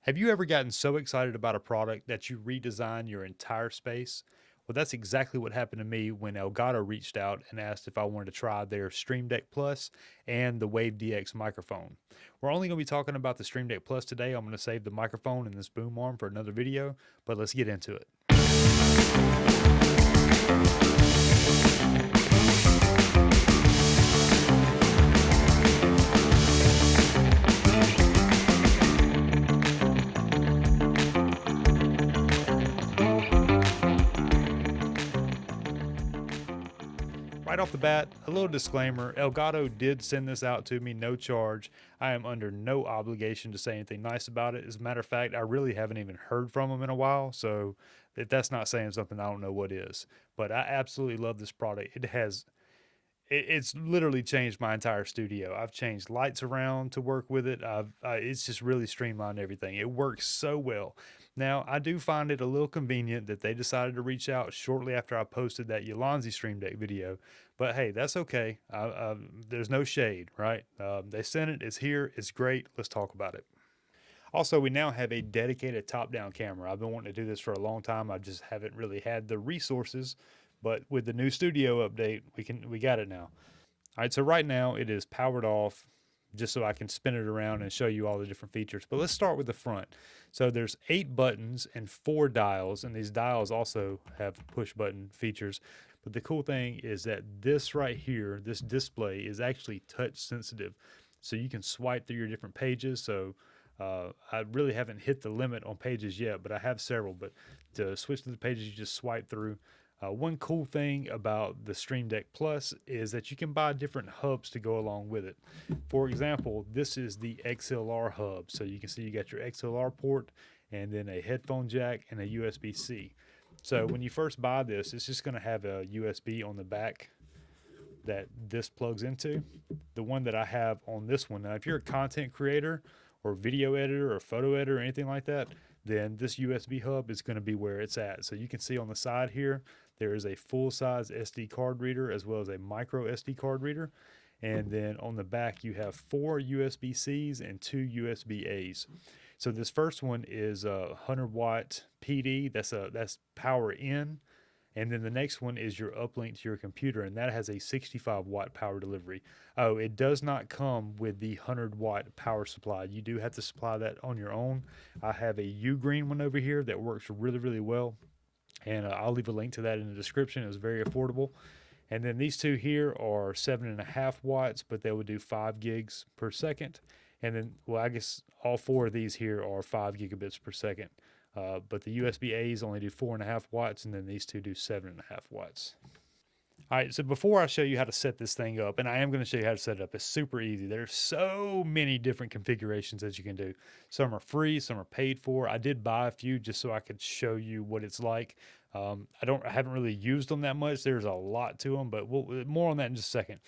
Have you ever gotten so excited about a product that you redesign your entire space? Well, that's exactly what happened to me when Elgato reached out and asked if I wanted to try their Stream Deck Plus and the Wave DX microphone. We're only going to be talking about the Stream Deck Plus today. I'm going to save the microphone and this boom arm for another video, but let's get into it. Right off the bat, a little disclaimer, Elgato did send this out to me, no charge. I am under no obligation to say anything nice about it. As a matter of fact, I really haven't even heard from them in a while, so if that's not saying something, I don't know what is. But I absolutely love this product. It's literally changed my entire studio. I've changed lights around to work with it. It's just really streamlined everything. It works so well. Now, I do find it a little convenient that they decided to reach out shortly after I posted that Ulanzi Stream Deck video. But hey, that's okay. There's no shade, right? They sent it. It's here. It's great. Let's talk about it. Also, we now have a dedicated top-down camera. I've been wanting to do this for a long time. I just haven't really had the resources, but with the new studio update, we got it now. All right, so right now it is powered off just so I can spin it around and show you all the different features. But let's start with the front. So there's 8 buttons and 4 dials, and these dials also have push button features. But the cool thing is that this right here, this display is actually touch sensitive. So you can swipe through your different pages. So I really haven't hit the limit on pages yet, but I have several. But to switch to the pages, you just swipe through. One cool thing about the Stream Deck Plus is that you can buy different hubs to go along with it. For example, this is the XLR Hub. So you can see you got your XLR port and then a headphone jack and a USB-C. So when you first buy this, it's just going to have a USB on the back that this plugs into. The one that I have on this one, now if you're a content creator or video editor or photo editor or anything like that, then this USB hub is going to be where it's at. So you can see on the side here, there is a full-size SD card reader as well as a micro SD card reader. And then on the back, you have 4 USB-Cs and 2 USB-As. So this first one is a 100-watt PD. That's power in. And then the next one is your uplink to your computer, and that has a 65-watt power delivery. Oh, it does not come with the 100-watt power supply. You do have to supply that on your own. I have a U-Green one over here that works really, really well, and I'll leave a link to that in the description. It was very affordable. And then these two here are 7.5 watts, but they would do 5 gigs per second. And then, well, I guess all 4 of these here are 5 gigabits per second. But the USB-As only do 4.5 watts, and then these two do 7.5 watts. All right, so before I show you how to set this thing up, and I am going to show you how to set it up, it's super easy. There's so many different configurations that you can do. Some are free, some are paid for. I did buy a few just so I could show you what it's like. I haven't really used them that much. There's a lot to them, but more on that in just a second.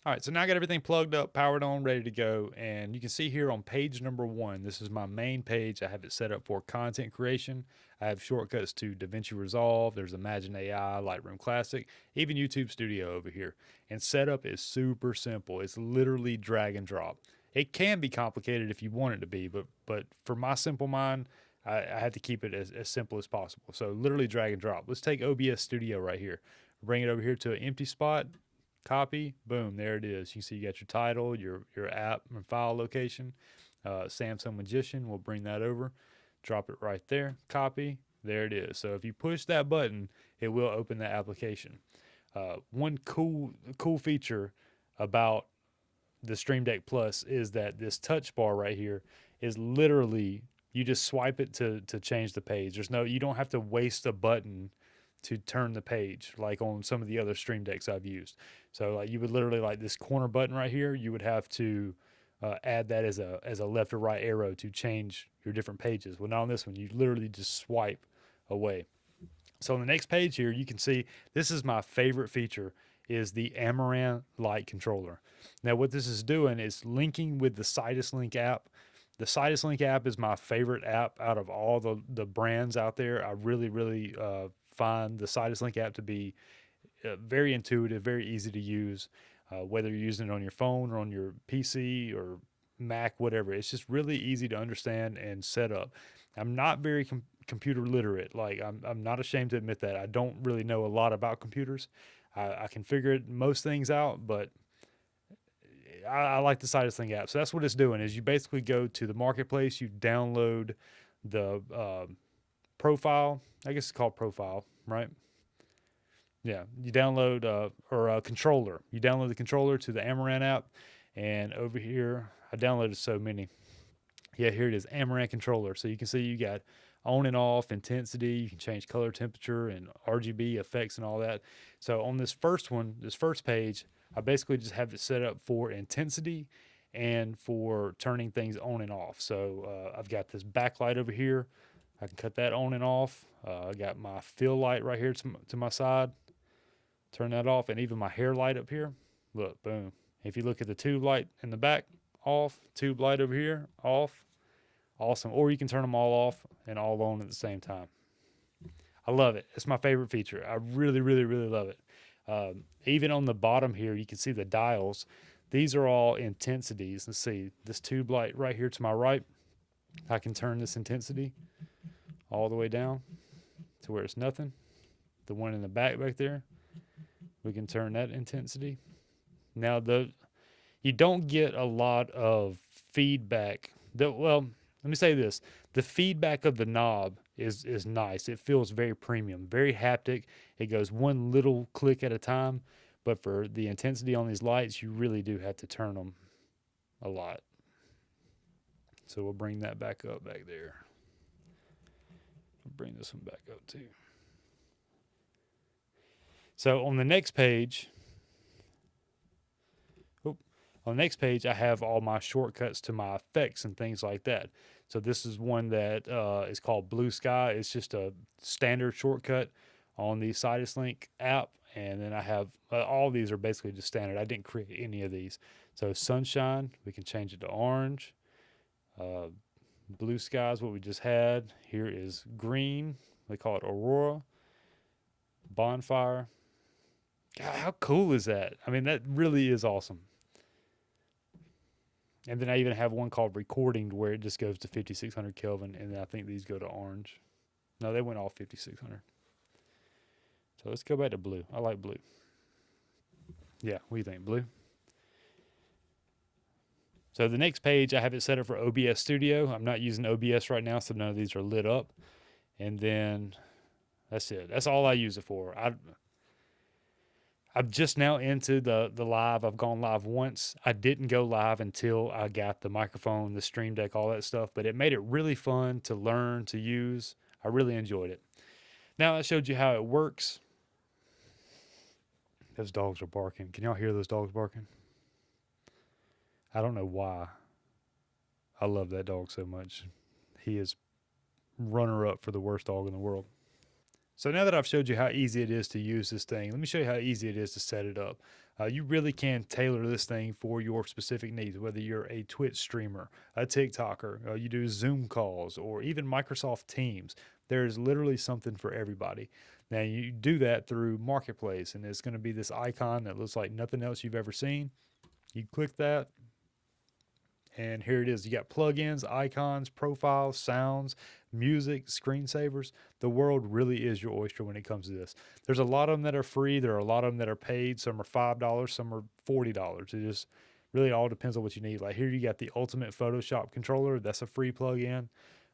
All right, so now I got everything plugged up, powered on, ready to go. And you can see here on page number 1, this is my main page. I have it set up for content creation. I have shortcuts to DaVinci Resolve. There's Imagine AI, Lightroom Classic, even YouTube Studio over here. And setup is super simple. It's literally drag and drop. It can be complicated if you want it to be, but for my simple mind, I had to keep it as simple as possible. So literally drag and drop. Let's take OBS Studio right here. Bring it over here to an empty spot. Copy, boom, there it is. You can see you got your title, your app and file location. Samsung Magician, we'll bring that over, drop it right there, copy, there it is. So if you push that button, it will open that application. One cool feature about the Stream Deck Plus is that this touch bar right here is literally, you just swipe it to change the page. You don't have to waste a button to turn the page like on some of the other Stream Decks I've used. So like you would literally, like this corner button right here, you would have to add that as a left or right arrow to change your different pages. Well, not on this one, you literally just swipe away. So on the next page here, you can see this is my favorite feature, is the Amaranth Light Controller. Now what this is doing is linking with the Sidus Link app. The Sidus Link app is my favorite app out of all the brands out there. I really find the Sidus Link app to be very intuitive, very easy to use, whether you're using it on your phone or on your PC or Mac, whatever. It's just really easy to understand and set up. I'm not very computer literate. Like I'm not ashamed to admit that. I don't really know a lot about computers. I can figure most things out, but I like the Sightless Link app. So that's what it's doing is you basically go to the marketplace, you download the profile. I guess it's called profile, right? Yeah, you download or a controller. You download the controller to the Amaran app, and over here, I downloaded so many. Yeah, here it is, Amaran controller. So you can see you got on and off, intensity. You can change color, temperature, and RGB effects and all that. So on this first one, this first page, I basically just have it set up for intensity and for turning things on and off. So I've got this backlight over here. I can cut that on and off. I got my fill light right here to my side. Turn that off, and even my hair light up here. Look, boom. If you look at the tube light in the back, off. Tube light over here, off. Awesome. Or you can turn them all off and all on at the same time. I love it. It's my favorite feature. I really, really, really love it. Even on the bottom here, you can see the dials. These are all intensities. Let's see. This tube light right here to my right, I can turn this intensity all the way down to where it's nothing. The one in the back there, we can turn that intensity. Now, you don't get a lot of feedback. Well, let me say this. The feedback of the knob is nice. It feels very premium, very haptic. It goes one little click at a time. But for the intensity on these lights, you really do have to turn them a lot. So we'll bring that back up back there. I'll bring this one back up too. So on the next page, I have all my shortcuts to my effects and things like that. So this is one that is called Blue Sky. It's just a standard shortcut on the Sightless Link app. And then I have all these are basically just standard. I didn't create any of these. So sunshine, we can change it to orange. Blue sky is what we just had. Here is green. They call it aurora. Bonfire. God, how cool is that? I mean, that really is awesome. And then I even have one called recording where it just goes to 5600 Kelvin. And then I think these go to orange. No, they went all 5600. So let's go back to blue. I like blue. Yeah, what do you think? Blue? So the next page, I have it set up for OBS Studio. I'm not using OBS right now, so none of these are lit up. And then that's it. That's all I use it for. I'm just now into the live. I've gone live once. I didn't go live until I got the microphone, the Stream Deck, all that stuff. But it made it really fun to learn, to use. I really enjoyed it. Now I showed you how it works. Those dogs are barking. Can y'all hear those dogs barking? I don't know why. I love that dog so much. He is runner up for the worst dog in the world. So now that I've showed you how easy it is to use this thing, let me show you how easy it is to set it up. You really can tailor this thing for your specific needs, whether you're a Twitch streamer, a TikToker, you do Zoom calls, or even Microsoft Teams. There's literally something for everybody. Now you do that through Marketplace, and it's going to be this icon that looks like nothing else you've ever seen. You click that, and here it is. You got plugins, icons, profiles, sounds, music, screensavers. The world really is your oyster when it comes to this. There's a lot of them that are free. There are a lot of them that are paid. Some are $5, some are $40. It just really all depends on what you need. Like here you got the Ultimate Photoshop Controller. That's a free plugin.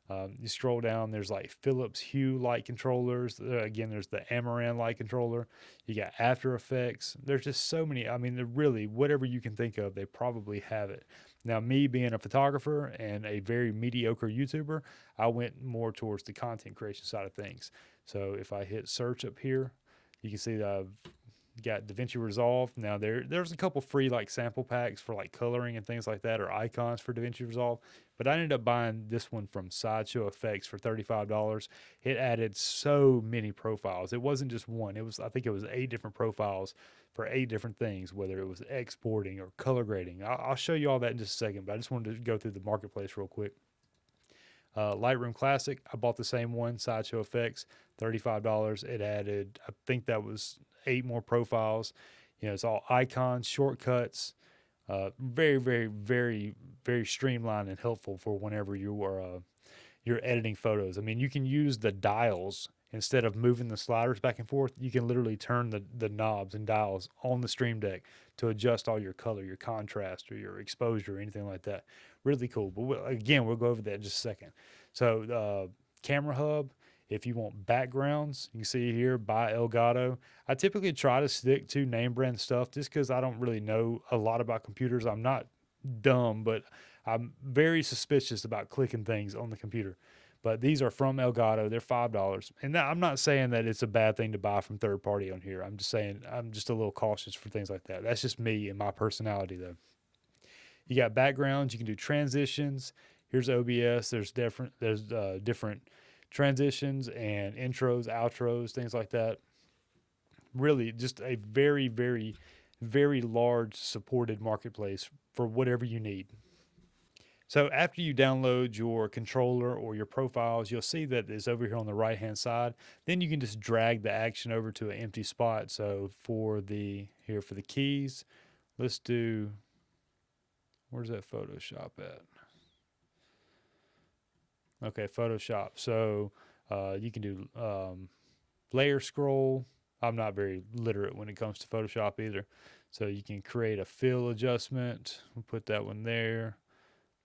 You scroll down, there's like Philips Hue light controllers. Again, there's the Amaran light controller. You got After Effects. There's just so many. I mean, they're really, whatever you can think of, they probably have it. Now, me being a photographer and a very mediocre YouTuber, I went more towards the content creation side of things. So if I hit search up here, you can see that I've got DaVinci Resolve. Now there's a couple free like sample packs for like coloring and things like that, or icons for DaVinci Resolve. But I ended up buying this one from Sideshow Effects for $35. It added so many profiles. It wasn't just one. I think it was 8 different profiles for 8 different things, whether it was exporting or color grading. I'll show you all that in just a second, but I just wanted to go through the marketplace real quick. Lightroom Classic, I bought the same one, Sideshow Effects, $35. It added, I think that was 8 more profiles. You know, it's all icons, shortcuts, Very, very, very, very streamlined and helpful for whenever you're editing photos. I mean, you can use the dials instead of moving the sliders back and forth. You can literally turn the knobs and dials on the Stream Deck to adjust all your color, your contrast, or your exposure, or anything like that. Really cool. But again, we'll go over that in just a second. So, camera hub. If you want backgrounds, you can see here by Elgato. I typically try to stick to name brand stuff just because I don't really know a lot about computers. I'm not dumb, but I'm very suspicious about clicking things on the computer. But these are from Elgato. They're $5. And I'm not saying that it's a bad thing to buy from third party on here. I'm just saying I'm just a little cautious for things like that. That's just me and my personality, though. You got backgrounds. You can do transitions. Here's OBS. There's different transitions and intros, outros, things like that. Really, just a very, very, very large supported marketplace for whatever you need. So after you download your controller or your profiles, you'll see that it's over here on the right hand side. Then you can just drag the action over to an empty spot. So for the keys, let's do, where's that Photoshop at? Okay, Photoshop. So you can do layer scroll. I'm not very literate when it comes to Photoshop either. So you can create a fill adjustment. We'll put that one there.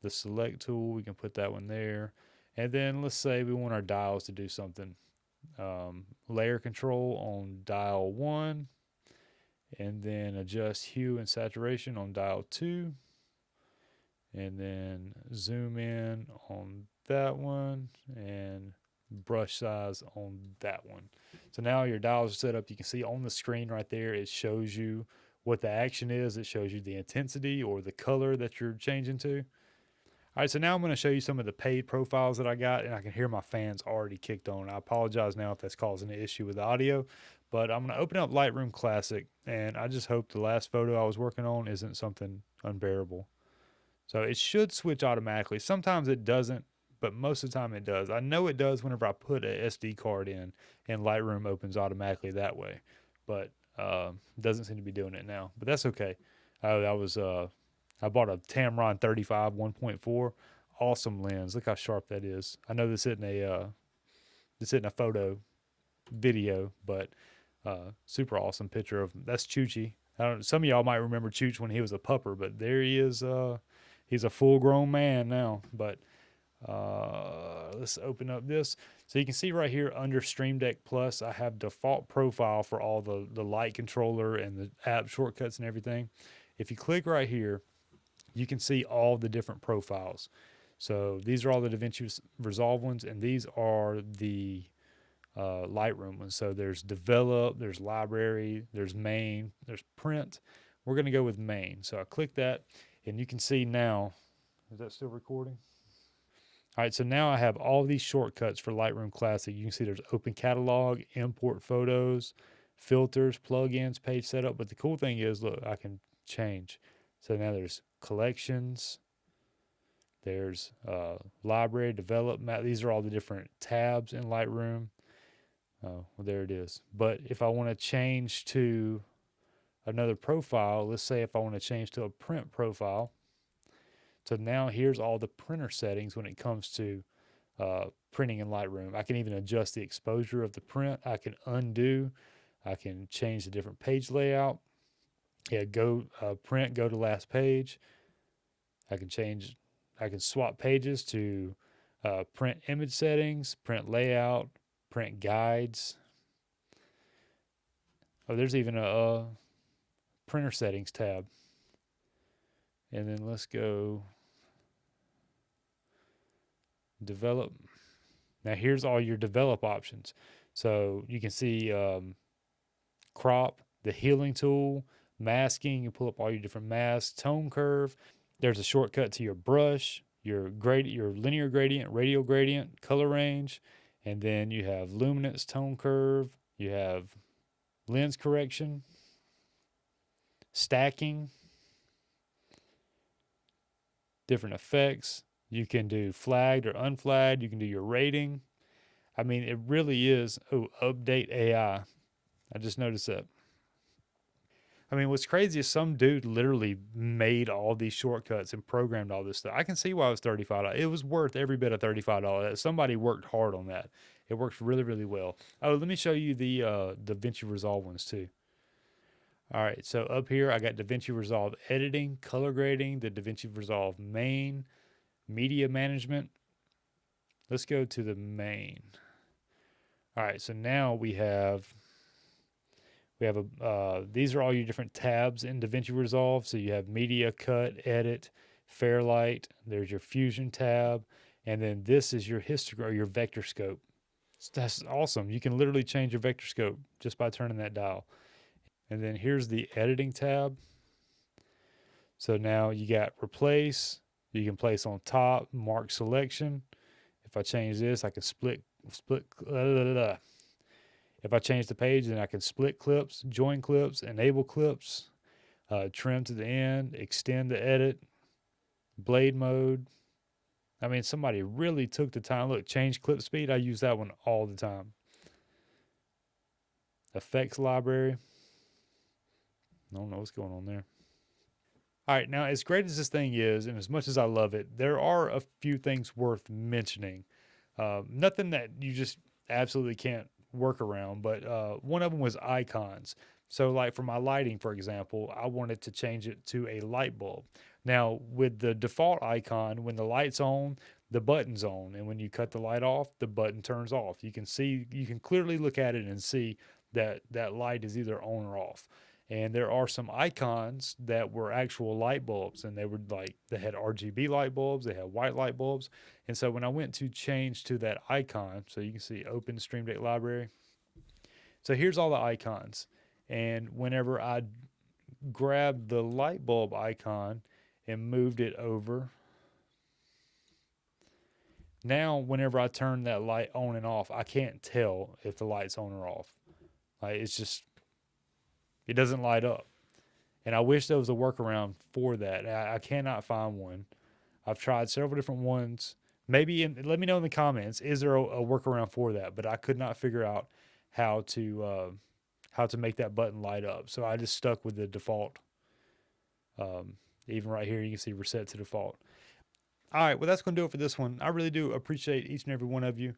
The select tool, we can put that one there. And then let's say we want our dials to do something. Layer control on dial 1, and then adjust hue and saturation on dial 2, and then zoom in on that one, and brush size on that one. So now your dials are set up. You can see on the screen right there, it shows you what the action is. It shows you the intensity or the color that you're changing to. All right, so now I'm going to show you some of the paid profiles that I got, and I can hear my fans already kicked on. I apologize now if that's causing an issue with the audio, but I'm going to open up Lightroom Classic, and I just hope the last photo I was working on isn't something unbearable. So it should switch automatically. Sometimes it doesn't, but most of the time it does. I know it does whenever I put an SD card in, and Lightroom opens automatically that way, but doesn't seem to be doing it now. But that's okay. I bought a Tamron 35 1.4. Awesome lens. Look how sharp that is. I know this isn't a photo video, but super awesome picture of that's Choochie. Some of y'all might remember Chooch when he was a pupper, but there he is. He's a full grown man now. But let's open up this. So you can see right here under Stream Deck Plus, I have default profile for all the light controller and the app shortcuts and everything. If you click right here, you can see all the different profiles. So these are all the DaVinci Resolve ones, and these are the Lightroom ones. So there's develop, there's library, there's main, there's print. We're going to go with main. So I click that, and you can see now, is that still recording? All right, so now I have all these shortcuts for Lightroom Classic. You can see there's open catalog, import photos, filters, plugins, page setup. But the cool thing is, look, I can change. So now there's collections, there's library, develop, map. These are all the different tabs in Lightroom. Oh, well, there it is. But if I want to change to another profile, let's say if I want to change to a print profile, so now here's all the printer settings when it comes to printing in Lightroom. I can even adjust the exposure of the print. I can undo. I can change the different page layout. Yeah, go print, go to last page. I can swap pages to print image settings, print layout, print guides. Oh, there's even a printer settings tab. And then let's go develop. Now here's all your develop options. So you can see crop, the healing tool, masking. You pull up all your different masks, tone curve. There's a shortcut to your brush, your linear gradient, radial gradient, color range, and then you have luminance, tone curve. You have lens correction, stacking, different effects. You can do flagged or unflagged. You can do your rating. I mean, it really is. Oh, update AI. I just noticed that. I mean, what's crazy is some dude literally made all these shortcuts and programmed all this stuff. I can see why it was $35. It was worth every bit of $35. Somebody worked hard on that. It works really, really well. Oh, let me show you the DaVinci Resolve ones too. All right, so up here I got DaVinci Resolve editing, color grading, the DaVinci Resolve main, media management. Let's go to the main. All right, so now we have these are all your different tabs in DaVinci Resolve. So you have media, cut, edit, Fairlight. There's your fusion tab, and then this is your histogram or your vector scope. That's awesome. You can literally change your vector scope just by turning that dial. And then here's the editing tab. So now you got replace. You can place on top, mark selection. If I change this, I can split. If I change the page, then I can split clips, join clips, enable clips, trim to the end, extend the edit, blade mode. I mean, somebody really took the time. Look, change clip speed. I use that one all the time. Effects library. I don't know what's going on there. All right, now as great as this thing is, and as much as I love it, there are a few things worth mentioning. Nothing that you just absolutely can't work around, but one of them was icons. So like for my lighting, for example, I wanted to change it to a light bulb. Now with the default icon, when the light's on, the button's on, and when you cut the light off, the button turns off. You can clearly look at it and see that that light is either on or off. And there are some icons that were actual light bulbs, and they had RGB light bulbs, they had white light bulbs. And so when I went to change to that icon, so you can see open Stream Deck library. So here's all the icons. And whenever I grabbed the light bulb icon and moved it over, now whenever I turn that light on and off, I can't tell if the light's on or off. Like it doesn't light up. And I wish there was a workaround for that. I cannot find one. I've tried several different ones. Maybe let me know in the comments, is there a workaround for that? But I could not figure out how to make that button light up. So I just stuck with the default. Even right here, you can see reset to default. All right, well, that's going to do it for this one. I really do appreciate each and every one of you.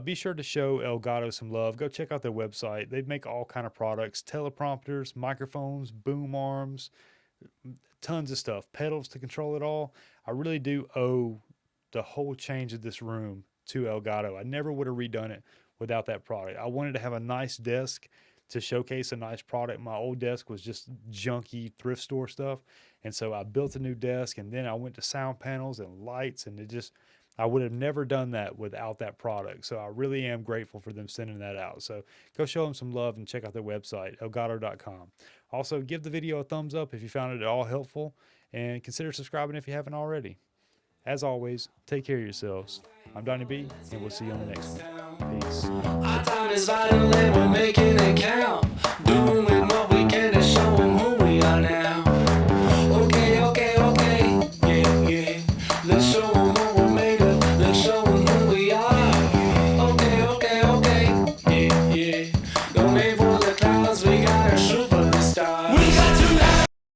Be sure to show Elgato some love. Go check out their website. They make all kind of products, teleprompters, microphones, boom arms, tons of stuff, pedals to control it all. I really do owe the whole change of this room to Elgato. I never would have redone it without that product. I wanted to have a nice desk to showcase a nice product. My old desk was just junky thrift store stuff. And so I built a new desk, and then I went to sound panels and lights, and I would have never done that without that product. So I really am grateful for them sending that out. So go show them some love and check out their website, elgato.com. Also, give the video a thumbs up if you found it at all helpful, and consider subscribing if you haven't already. As always, take care of yourselves. I'm Donnie B, and we'll see you on the next one. Peace.